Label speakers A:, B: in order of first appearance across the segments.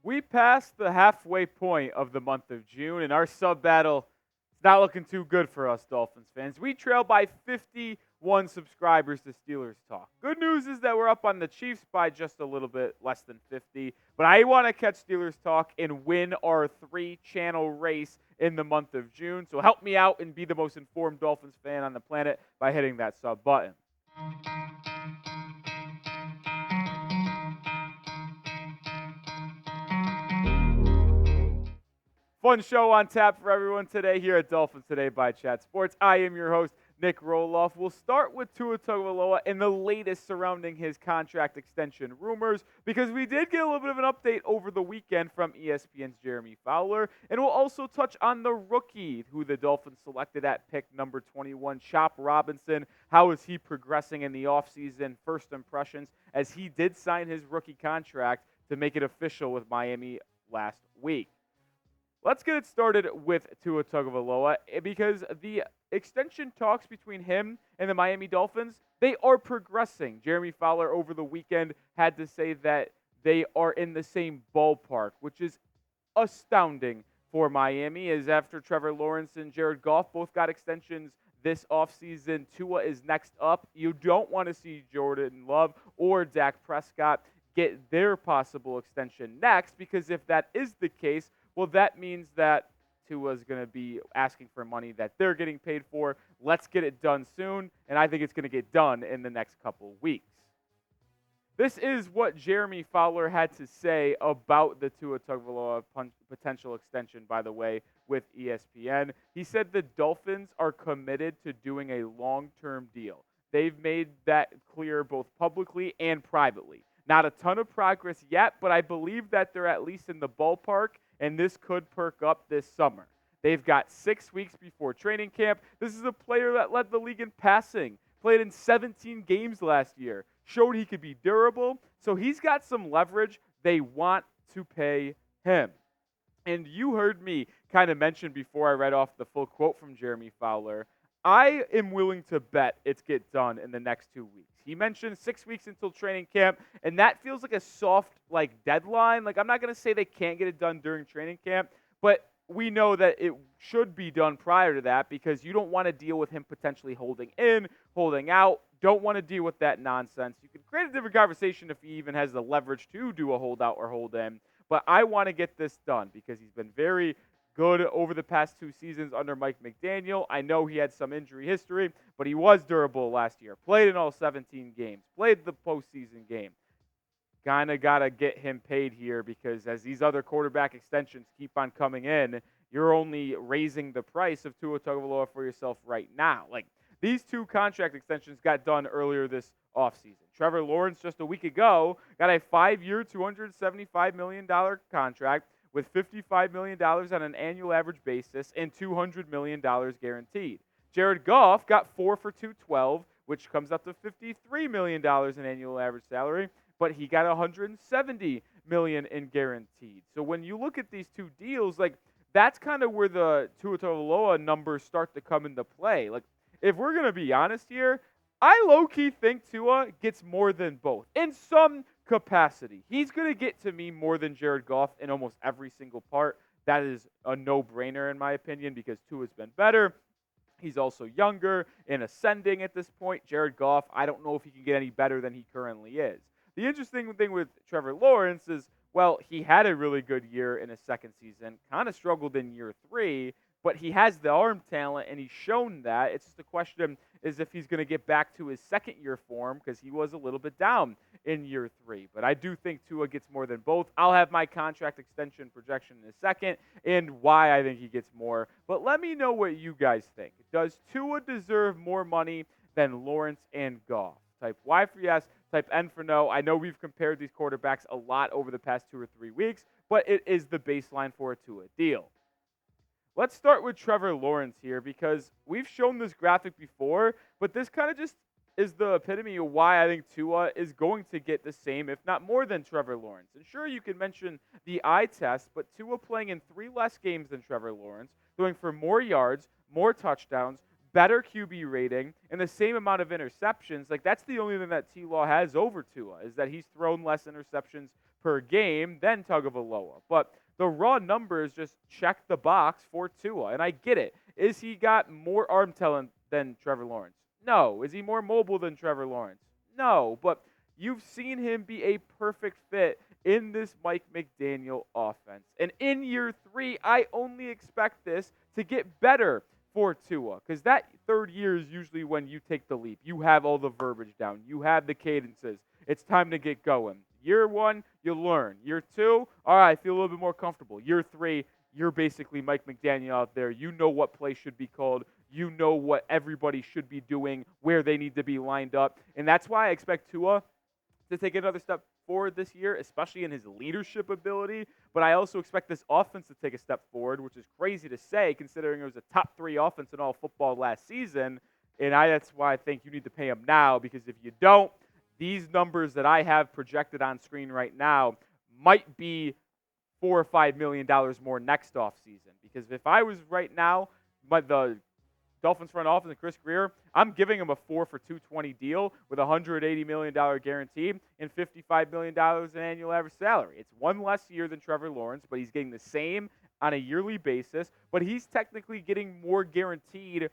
A: We passed the halfway point of the month of June, and our sub battle is not looking too good for us Dolphins fans. We trail by 51 subscribers to Steelers Talk. Good news is that we're up on the Chiefs by just a little bit less than 50, but I want to catch Steelers Talk and win our 3-channel race in the month of June. So help me out and be the most informed Dolphins fan on the planet by hitting that sub button. Fun show on tap for everyone today here at Dolphins Today by Chat Sports. I am your host, Nic Rohloff. We'll start with Tua Tagovailoa and the latest surrounding his contract extension rumors, because we did get a little bit of an update over the weekend from ESPN's Jeremy Fowler. And we'll also touch on the rookie who the Dolphins selected at pick number 21, Chop Robinson. How is he progressing in the offseason? First impressions, as he did sign his rookie contract to make it official with Miami last week. Let's get it started with Tua Tagovailoa, because the extension talks between him and the Miami Dolphins, they are progressing. Jeremy Fowler over the weekend had to say that they are in the same ballpark, which is astounding for Miami, as after Trevor Lawrence and Jared Goff both got extensions this offseason, Tua is next up. You don't want to see Jordan Love or Dak Prescott get their possible extension next, because if that is the case, well, that means that Tua's going to be asking for money that they're getting paid for. Let's get it done soon, and I think it's going to get done in the next couple of weeks. This is what Jeremy Fowler had to say about the Tua Tagovailoa potential extension, by the way, with ESPN. He said the Dolphins are committed to doing a long-term deal. They've made that clear both publicly and privately. Not a ton of progress yet, but I believe that they're at least in the ballpark, and this could perk up this summer. They've got 6 weeks before training camp. This is a player that led the league in passing, played in 17 games last year, showed he could be durable, so he's got some leverage. They want to pay him. And you heard me kind of mention before I read off the full quote from Jeremy Fowler, I am willing to bet it's get done in the next 2 weeks. He mentioned 6 weeks until training camp, and that feels like a soft deadline. I'm not going to say they can't get it done during training camp, but we know that it should be done prior to that, because you don't want to deal with him potentially holding in, holding out. Don't want to deal with that nonsense. You can create a different conversation if he even has the leverage to do a holdout or hold in, but I want to get this done because he's been very good over the past 2 seasons under Mike McDaniel. I know he had some injury history, but he was durable last year. Played in all 17 games. Played the postseason game. Kind of got to get him paid here, because as these other quarterback extensions keep on coming in, you're only raising the price of Tua Tagovailoa for yourself right now. These 2 contract extensions got done earlier this offseason. Trevor Lawrence just a week ago got a 5-year, $275 million contract with $55 million on an annual average basis and $200 million guaranteed. Jared Goff got 4 for $212, which comes up to $53 million in annual average salary, but he got $170 million in guaranteed. So when you look at these 2 deals, that's kind of where the Tua Tagovailoa numbers start to come into play. If we're going to be honest here, I low-key think Tua gets more than both in some capacity. He's going to get to me more than Jared Goff in almost every single part. That is a no-brainer in my opinion, because Tua's been better. He's also younger and ascending at this point. Jared Goff, I don't know if he can get any better than he currently is. The interesting thing with Trevor Lawrence is, well, he had a really good year in his second season, kind of struggled in year 3, but he has the arm talent, and he's shown that. It's just a question is if he's going to get back to his second-year form, because he was a little bit down in year 3. But I do think Tua gets more than both. I'll have my contract extension projection in a second and why I think he gets more. But let me know what you guys think. Does Tua deserve more money than Lawrence and Goff? Type Y for yes, type N for no. I know we've compared these quarterbacks a lot over the past 2 or 3 weeks, but it is the baseline for a Tua deal. Let's start with Trevor Lawrence here, because we've shown this graphic before, but this kind of just is the epitome of why I think Tua is going to get the same, if not more than Trevor Lawrence. And sure, you can mention the eye test, but Tua playing in 3 less games than Trevor Lawrence, going for more yards, more touchdowns, better QB rating, and the same amount of interceptions. That's the only thing that T-Law has over Tua, is that he's thrown less interceptions per game than Tagovailoa. But the raw numbers just check the box for Tua, and I get it. Is he got more arm talent than Trevor Lawrence? No. Is he more mobile than Trevor Lawrence? No. But you've seen him be a perfect fit in this Mike McDaniel offense. And in year 3, I only expect this to get better for Tua, because that third year is usually when you take the leap. You have all the verbiage down. You have the cadences. It's time to get going. Year 1, you learn. Year 2, all right, I feel a little bit more comfortable. Year 3, you're basically Mike McDaniel out there. You know what play should be called. You know what everybody should be doing, where they need to be lined up. And that's why I expect Tua to take another step forward this year, especially in his leadership ability. But I also expect this offense to take a step forward, which is crazy to say considering it was a top 3 offense in all football last season. And that's why I think you need to pay him now, because if you don't, these numbers that I have projected on screen right now might be $4 or $5 million more next offseason. Because if I was right now, the Dolphins front office and Chris Grier, I'm giving him a 4 for $220 deal with a $180 million guarantee and $55 million in annual average salary. It's one less year than Trevor Lawrence, but he's getting the same on a yearly basis, but he's technically getting more guaranteed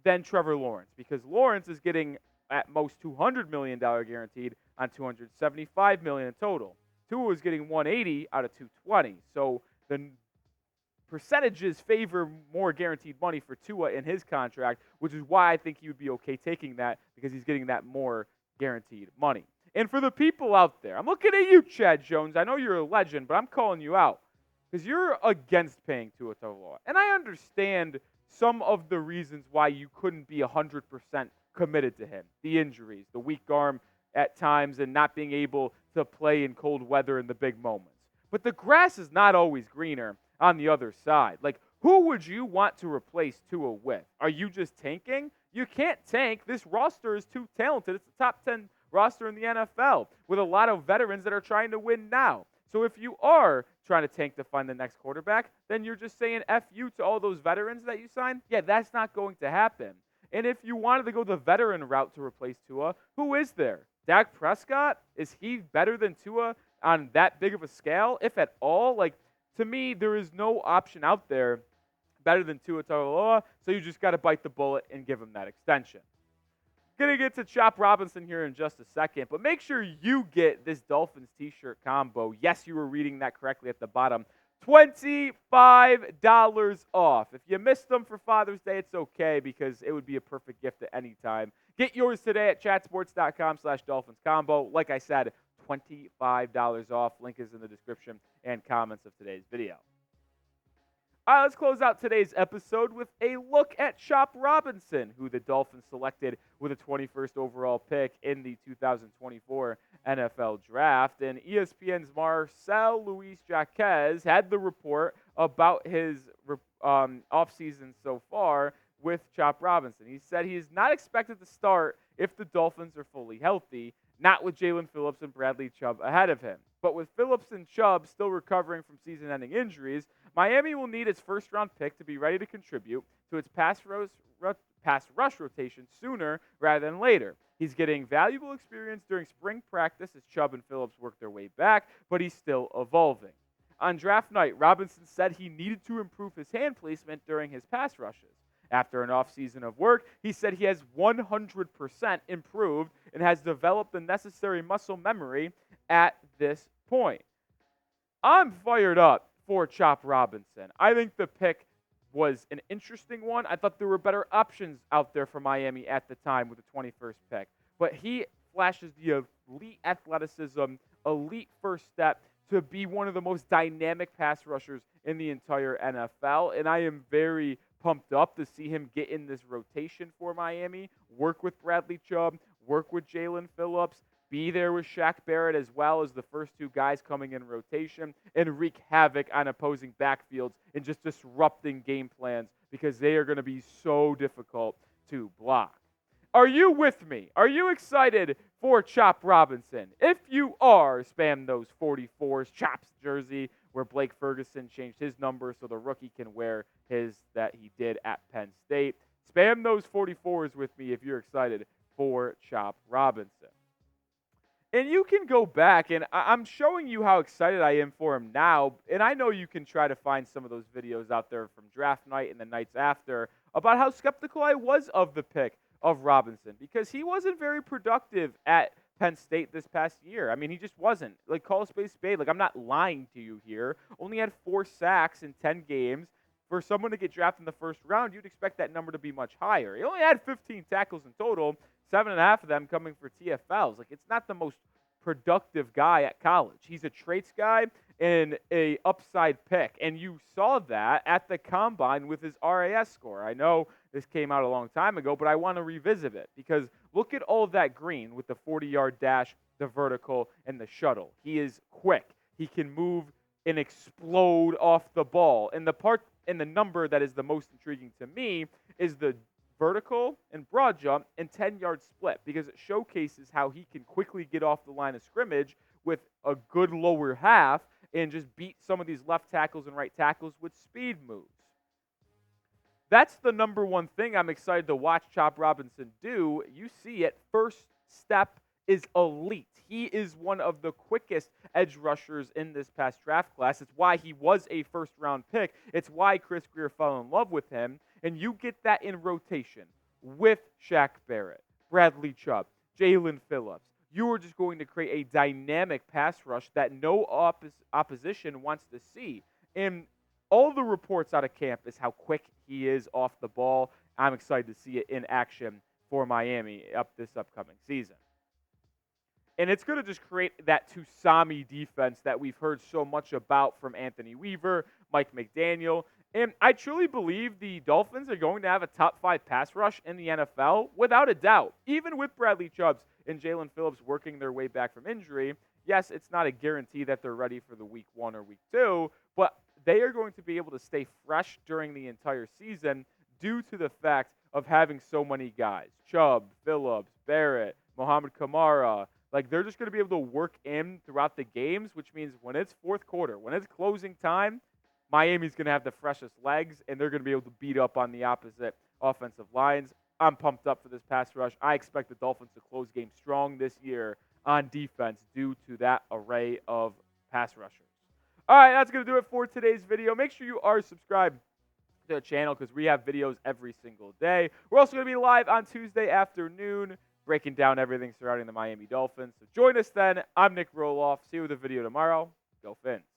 A: than Trevor Lawrence, because Lawrence is getting at most $200 million guaranteed on $275 million in total. Tua is getting $180 out of $220. So the percentages favor more guaranteed money for Tua in his contract, which is why I think he would be okay taking that, because he's getting that more guaranteed money. And for the people out there, I'm looking at you, Chad Jones. I know you're a legend, but I'm calling you out because you're against paying Tua Tagovailoa. And I understand some of the reasons why you couldn't be 100% committed to him. The injuries, the weak arm at times, and not being able to play in cold weather in the big moments. But the grass is not always greener on the other side. Like, who would you want to replace Tua with? Are you just tanking? You can't tank. This roster is too talented. It's the top 10 roster in the NFL with a lot of veterans that are trying to win now. So if you are trying to tank to find the next quarterback, then you're just saying F you to all those veterans that you signed? Yeah, that's not going to happen. And if you wanted to go the veteran route to replace Tua, who is there? Dak Prescott? Is he better than Tua on that big of a scale, if at all? Like, to me, there is no option out there better than Tua Tagovailoa, so you just got to bite the bullet and give him that extension. Going to get to Chop Robinson here in just a second, but make sure you get this Dolphins t-shirt combo. Yes, you were reading that correctly at the bottom. $25 off. If you missed them for Father's Day, it's okay, because it would be a perfect gift at any time. Get yours today at chatsports.com/Dolphins combo. Like I said, $25 off. Link is in the description and comments of today's video. All right, let's close out today's episode with a look at Chop Robinson, who the Dolphins selected with a 21st overall pick in the 2024 NFL Draft. And ESPN's Marcel Luis Jaquez had the report about his offseason so far with Chop Robinson. He said he is not expected to start if the Dolphins are fully healthy, not with Jalen Phillips and Bradley Chubb ahead of him. But with Phillips and Chubb still recovering from season-ending injuries, Miami will need its first-round pick to be ready to contribute to its pass rush rotation sooner rather than later. He's getting valuable experience during spring practice as Chubb and Phillips work their way back, but he's still evolving. On draft night, Robinson said he needed to improve his hand placement during his pass rushes. After an offseason of work, he said he has 100% improved and has developed the necessary muscle memory at this point. I'm fired up for Chop Robinson. I think the pick was an interesting one. I thought there were better options out there for Miami at the time with the 21st pick. But he flashes the elite athleticism, elite first step to be one of the most dynamic pass rushers in the entire NFL. And I am very pumped up to see him get in this rotation for Miami, work with Bradley Chubb, work with Jalen Phillips, be there with Shaq Barrett as well as the first two guys coming in rotation, and wreak havoc on opposing backfields and just disrupting game plans, because they are going to be so difficult to block. Are you with me? Are you excited for Chop Robinson? If you are, spam those 44s, Chop's jersey, where Blake Ferguson changed his number so the rookie can wear his that he did at Penn State. Spam those 44s with me if you're excited for Chop Robinson. And you can go back, and I'm showing you how excited I am for him now. And I know you can try to find some of those videos out there from draft night and the nights after about how skeptical I was of the pick of Robinson because he wasn't very productive at Penn State this past year. I mean, he just wasn't. Like, call a spade. Like, I'm not lying to you here. Only had 4 sacks in 10 games. For someone to get drafted in the first round, you'd expect that number to be much higher. He only had 15 tackles in total, 7.5 of them coming for TFLs. Like, it's not the most productive guy at college. He's a traits guy and a upside pick. And you saw that at the combine with his RAS score. I know this came out a long time ago, but I want to revisit it because look at all of that green with the 40-yard dash, the vertical, and the shuttle. He is quick. He can move and explode off the ball. And the number that is the most intriguing to me is the vertical and broad jump and 10-yard split because it showcases how he can quickly get off the line of scrimmage with a good lower half and just beat some of these left tackles and right tackles with speed moves. That's the number one thing I'm excited to watch Chop Robinson do. You see it, first step is elite. He is one of the quickest edge rushers in this past draft class. It's why he was a first-round pick. It's why Chris Grier fell in love with him. And you get that in rotation with Shaq Barrett, Bradley Chubb, Jalen Phillips. You are just going to create a dynamic pass rush that no opposition wants to see. And all the reports out of camp is how quick he is off the ball. I'm excited to see it in action for Miami this upcoming season. And it's going to just create that Tusami defense that we've heard so much about from Anthony Weaver, Mike McDaniel. And I truly believe the Dolphins are going to have a top 5 pass rush in the NFL without a doubt. Even with Bradley Chubb and Jalen Phillips working their way back from injury, yes, it's not a guarantee that they're ready for the week 1 or week 2, but they are going to be able to stay fresh during the entire season due to the fact of having so many guys. Chubb, Phillips, Barrett, Mohamed Kamara. Like, they're just going to be able to work in throughout the games, which means when it's fourth quarter, when it's closing time, Miami's going to have the freshest legs, and they're going to be able to beat up on the opposite offensive lines. I'm pumped up for this pass rush. I expect the Dolphins to close games strong this year on defense due to that array of pass rushers. All right, that's going to do it for today's video. Make sure you are subscribed to the channel because we have videos every single day. We're also going to be live on Tuesday afternoon breaking down everything surrounding the Miami Dolphins. So join us then. I'm Nic Rohloff. See you with a video tomorrow. Go Fins.